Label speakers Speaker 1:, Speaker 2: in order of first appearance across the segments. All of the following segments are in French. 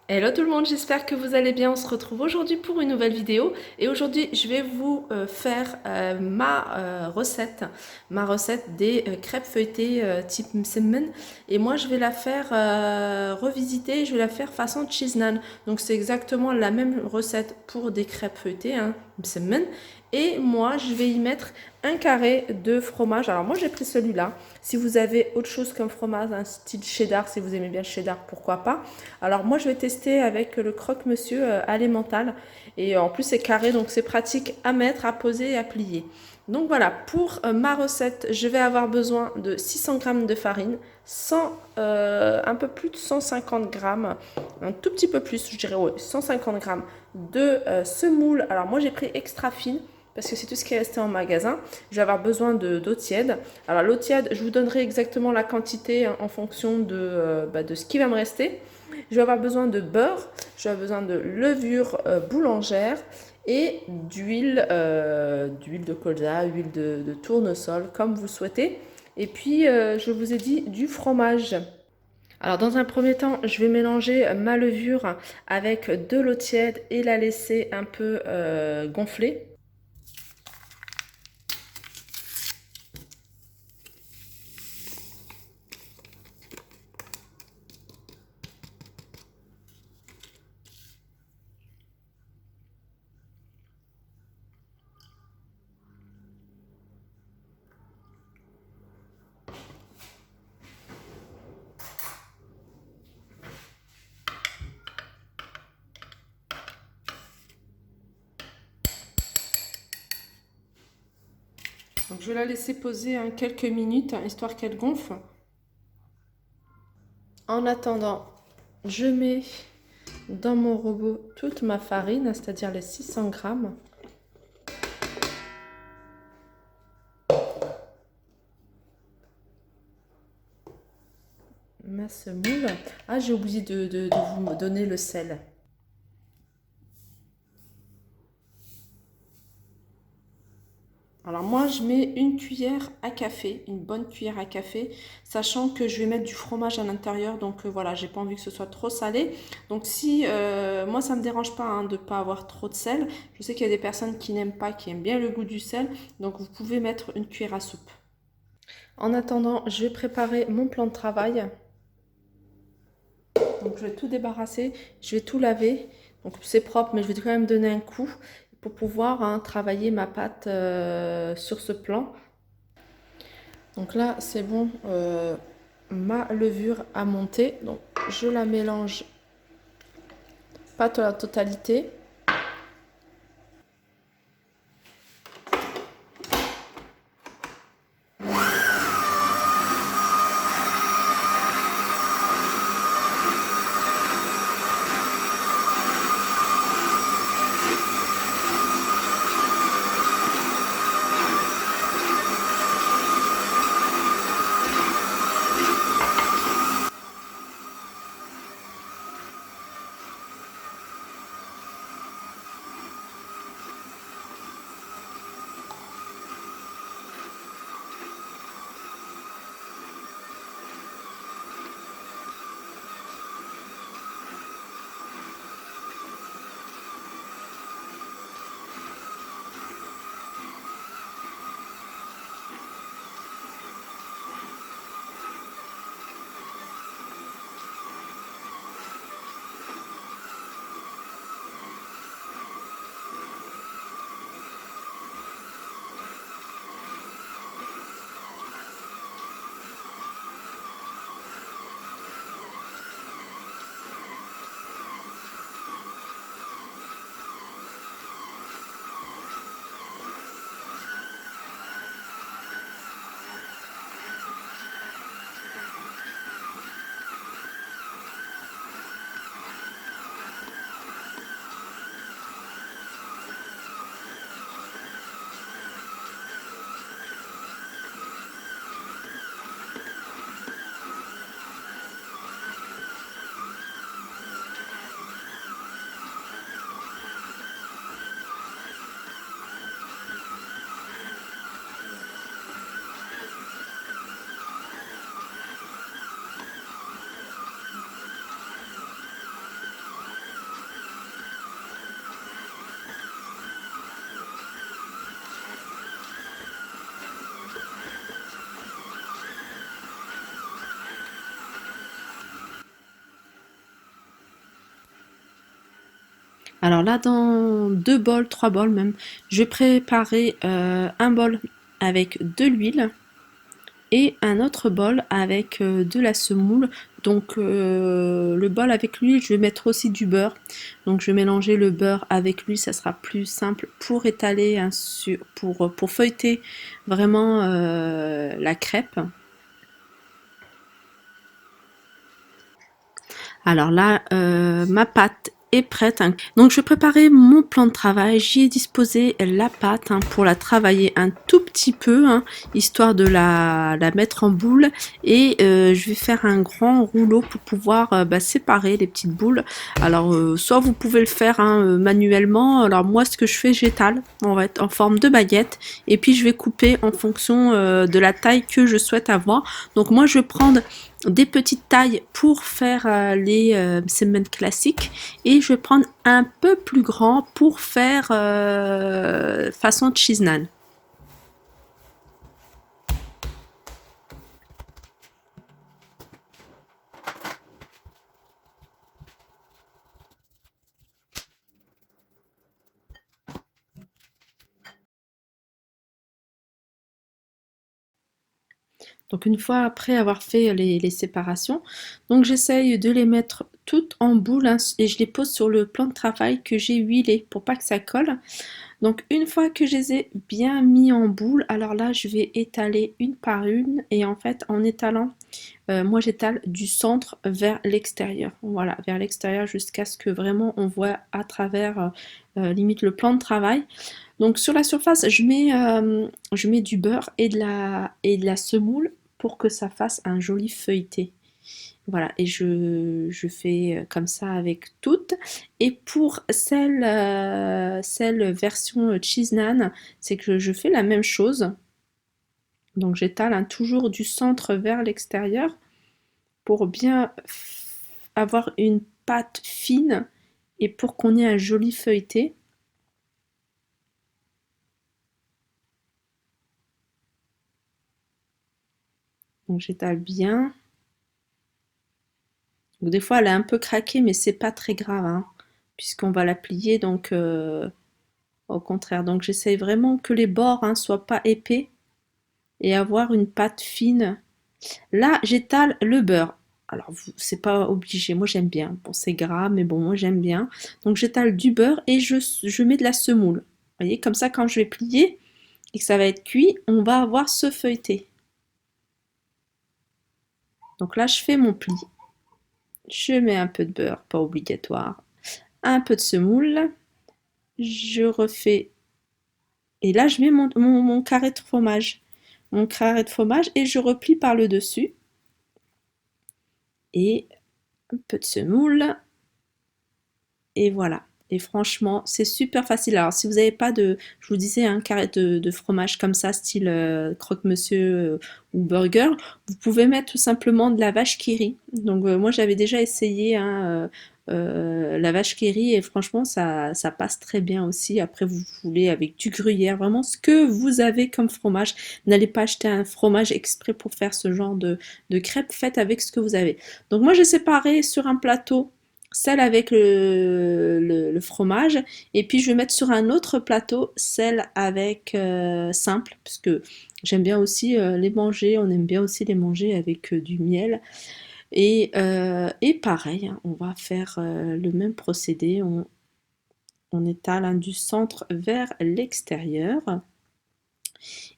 Speaker 1: Hello tout le monde, j'espère que vous allez bien. On se retrouve aujourd'hui pour une nouvelle vidéo et aujourd'hui je vais vous faire ma recette des crêpes feuilletées type msemen, et moi je vais la faire revisiter, je vais la faire façon cheese naan. Donc c'est exactement la même recette pour des crêpes feuilletées, hein, msemen, et moi je vais y mettre un carré de fromage. Alors moi j'ai pris celui-là. Si vous avez autre chose comme fromage, un style cheddar, si vous aimez bien le cheddar, pourquoi pas. Alors moi je vais tester avec le croque-monsieur Alimental, et en plus c'est carré donc c'est pratique à mettre, à poser et à plier. Donc voilà, pour ma recette, je vais avoir besoin de 600 g de farine, un peu plus de 150 g, un tout petit peu plus, je dirais ouais, 150 g de semoule. Alors moi j'ai pris extra fine parce que c'est tout ce qui est resté en magasin. Je vais avoir besoin d'eau tiède. Alors l'eau tiède, je vous donnerai exactement la quantité en fonction de ce qui va me rester. Je vais avoir besoin de beurre, je vais avoir besoin de levure boulangère et d'huile de colza, huile de tournesol, comme vous souhaitez. Et puis, je vous ai dit du fromage. Alors, dans un premier temps, je vais mélanger ma levure avec de l'eau tiède et la laisser un peu gonfler. Donc, je vais la laisser poser quelques minutes, histoire qu'elle gonfle. En attendant, je mets dans mon robot toute ma farine, c'est-à-dire les 600 grammes. Ma semoule. Ah, j'ai oublié de vous donner le sel. Alors moi, je mets une cuillère à café, une bonne cuillère à café, sachant que je vais mettre du fromage à l'intérieur, donc voilà, j'ai pas envie que ce soit trop salé. Donc si, moi ça me dérange pas de ne pas avoir trop de sel. Je sais qu'il y a des personnes qui n'aiment pas, qui aiment bien le goût du sel, donc vous pouvez mettre une cuillère à soupe. En attendant, je vais préparer mon plan de travail. Donc je vais tout débarrasser, je vais tout laver. Donc c'est propre, mais je vais quand même donner un coup pour pouvoir travailler ma pâte sur ce plan. Donc là c'est bon, ma levure a monté. Donc je la mélange pas à la totalité.
Speaker 2: Alors là, dans 2 bols, 3 bols même, je vais préparer un bol avec de l'huile et un autre bol avec de la semoule. Donc le bol avec l'huile, je vais mettre aussi du beurre. Donc je vais mélanger le beurre avec l'huile, ça sera plus simple pour étaler, pour feuilleter vraiment la crêpe. Alors là, ma pâte est prête, hein. Donc je vais préparer mon plan de travail. J'y ai disposé la pâte, hein, pour la travailler un tout petit peu, hein, histoire de la mettre en boule. Et je vais faire un grand rouleau pour pouvoir séparer les petites boules. Alors soit vous pouvez le faire, hein, manuellement. Alors moi ce que je fais, j'étale en forme de baguette. Et puis je vais couper en fonction de la taille que je souhaite avoir. Donc moi je vais prendre des petites tailles pour faire les semaines classiques et je vais prendre un peu plus grand pour faire façon cheese naan. Donc une fois après avoir fait les séparations, donc j'essaye de les mettre toutes en boule, hein, et je les pose sur le plan de travail que j'ai huilé pour pas que ça colle. Donc une fois que je les ai bien mis en boule, alors là je vais étaler une par une et en fait en étalant, moi j'étale du centre vers l'extérieur, voilà, vers l'extérieur jusqu'à ce que vraiment on voit à travers limite le plan de travail. Donc sur la surface, je mets du beurre et de la semoule pour que ça fasse un joli feuilleté. Voilà, et je fais comme ça avec toutes. Et pour celle version cheese naan, c'est que je fais la même chose. Donc j'étale, hein, toujours du centre vers l'extérieur pour bien avoir une pâte fine et pour qu'on ait un joli feuilleté. Donc j'étale bien. Donc, des fois elle est un peu craquée mais c'est pas très grave, hein, puisqu'on va la plier, donc au contraire. Donc j'essaye vraiment que les bords, hein, soient pas épais et avoir une pâte fine. Là j'étale le beurre. Alors c'est pas obligé, moi j'aime bien. Bon c'est gras mais bon moi j'aime bien. Donc j'étale du beurre et je mets de la semoule. Vous voyez, comme ça quand je vais plier et que ça va être cuit, on va avoir ce feuilleté. Donc là je fais mon pli. Je mets un peu de beurre, pas obligatoire. Un peu de semoule. Je refais. Et là, je mets mon carré de fromage. Mon carré de fromage et je replie par le dessus. Et un peu de semoule. Et voilà. Et franchement, c'est super facile. Alors, si vous n'avez pas de, je vous disais, un carré de fromage comme ça, style croque-monsieur ou burger, vous pouvez mettre tout simplement de la vache qui rit. Donc, moi, j'avais déjà essayé, hein, la vache qui rit et franchement, ça passe très bien aussi. Après, vous voulez avec du gruyère, vraiment ce que vous avez comme fromage. N'allez pas acheter un fromage exprès pour faire ce genre de crêpes. Faites avec ce que vous avez. Donc, moi, j'ai séparé sur un plateau celle avec le fromage et puis je vais mettre sur un autre plateau celle avec simple parce que j'aime bien aussi les manger, on aime bien aussi les manger avec du miel et pareil, hein, on va faire le même procédé, on étale, hein, du centre vers l'extérieur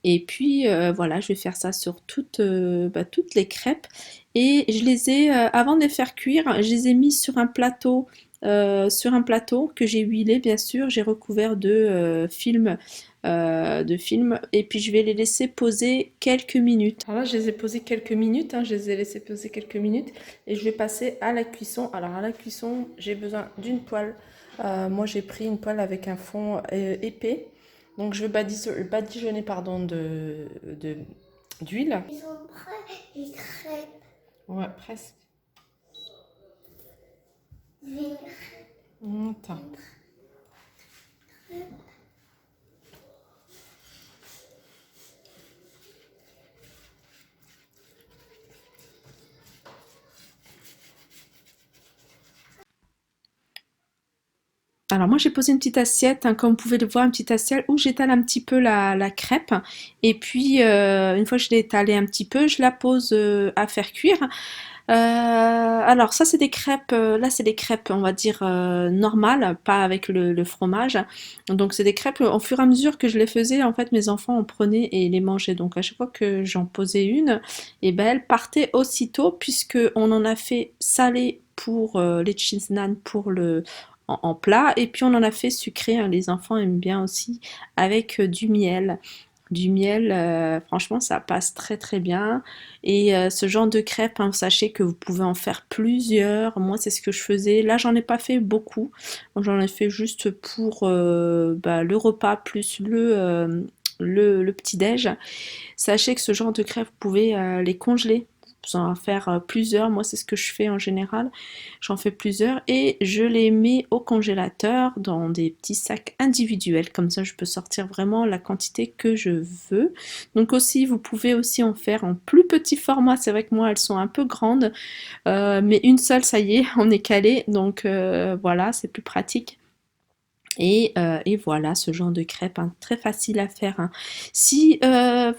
Speaker 2: et puis voilà, je vais faire ça sur toutes les crêpes. Et je les ai, avant de les faire cuire, je les ai mis sur un plateau que j'ai huilé bien sûr. J'ai recouvert de film. Et puis je vais les laisser poser quelques minutes.
Speaker 1: Alors là, je les ai posés quelques minutes, hein, je les ai laissés poser quelques minutes et je vais passer à la cuisson. Alors à la cuisson, j'ai besoin d'une poêle. Moi, j'ai pris une poêle avec un fond épais. Donc je vais badigeonner pardon, d'huile. Ils sont prêts, les crêpes. Ouais, presque. Attends.
Speaker 2: Alors moi j'ai posé une petite assiette, hein, comme vous pouvez le voir, une petite assiette où j'étale un petit peu la crêpe. Et puis une fois que je l'ai étalée un petit peu, je la pose à faire cuire. Alors ça c'est des crêpes, là c'est des crêpes on va dire normales, pas avec le fromage. Donc c'est des crêpes, au fur et à mesure que je les faisais, en fait mes enfants en prenaient et les mangeaient. Donc à chaque fois que j'en posais une, et ben elle partait aussitôt puisque on en a fait salé pour les cheese naan pour en plat et puis on en a fait sucré, hein, les enfants aiment bien aussi avec du miel. Du miel, franchement, ça passe très très bien. Et ce genre de crêpes, hein, sachez que vous pouvez en faire plusieurs. Moi, c'est ce que je faisais. Là, j'en ai pas fait beaucoup. J'en ai fait juste pour bah, le repas plus le petit-déj. Sachez que ce genre de crêpes, vous pouvez les congeler. Vous en faire plusieurs. Moi, c'est ce que je fais en général. J'en fais plusieurs et je les mets au congélateur dans des petits sacs individuels. Comme ça, je peux sortir vraiment la quantité que je veux. Donc aussi, vous pouvez aussi en faire en plus petit format. C'est vrai que moi, elles sont un peu grandes, mais une seule, ça y est, on est calé. Donc voilà, c'est plus pratique. Et voilà, ce genre de crêpes, hein, très facile à faire, hein. Si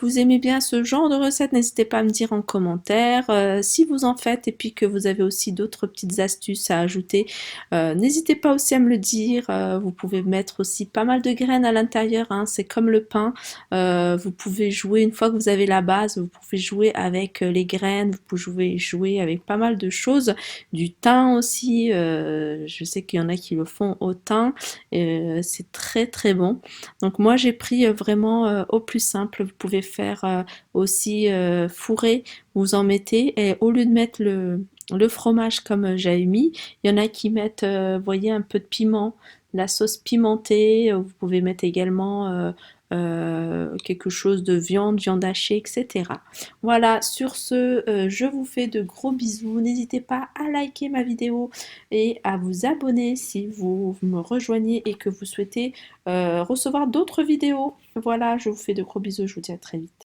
Speaker 2: vous aimez bien ce genre de recette, n'hésitez pas à me dire en commentaire. Si vous en faites et puis que vous avez aussi d'autres petites astuces à ajouter, n'hésitez pas aussi à me le dire. Vous pouvez mettre aussi pas mal de graines à l'intérieur, hein, c'est comme le pain. Vous pouvez jouer, une fois que vous avez la base, vous pouvez jouer avec les graines, vous pouvez jouer avec pas mal de choses. Du thym aussi, je sais qu'il y en a qui le font au thym. C'est très très bon. Donc moi j'ai pris vraiment au plus simple. Vous pouvez faire aussi fourré, vous en mettez et au lieu de mettre le fromage comme j'avais mis, il y en a qui mettent, vous voyez, un peu de piment, la sauce pimentée. Vous pouvez mettre également quelque chose de viande, viande hachée, etc. Voilà, sur ce, je vous fais de gros bisous. N'hésitez pas à liker ma vidéo et à vous abonner si vous me rejoignez et que vous souhaitez recevoir d'autres vidéos. Voilà, je vous fais de gros bisous, je vous dis à très vite.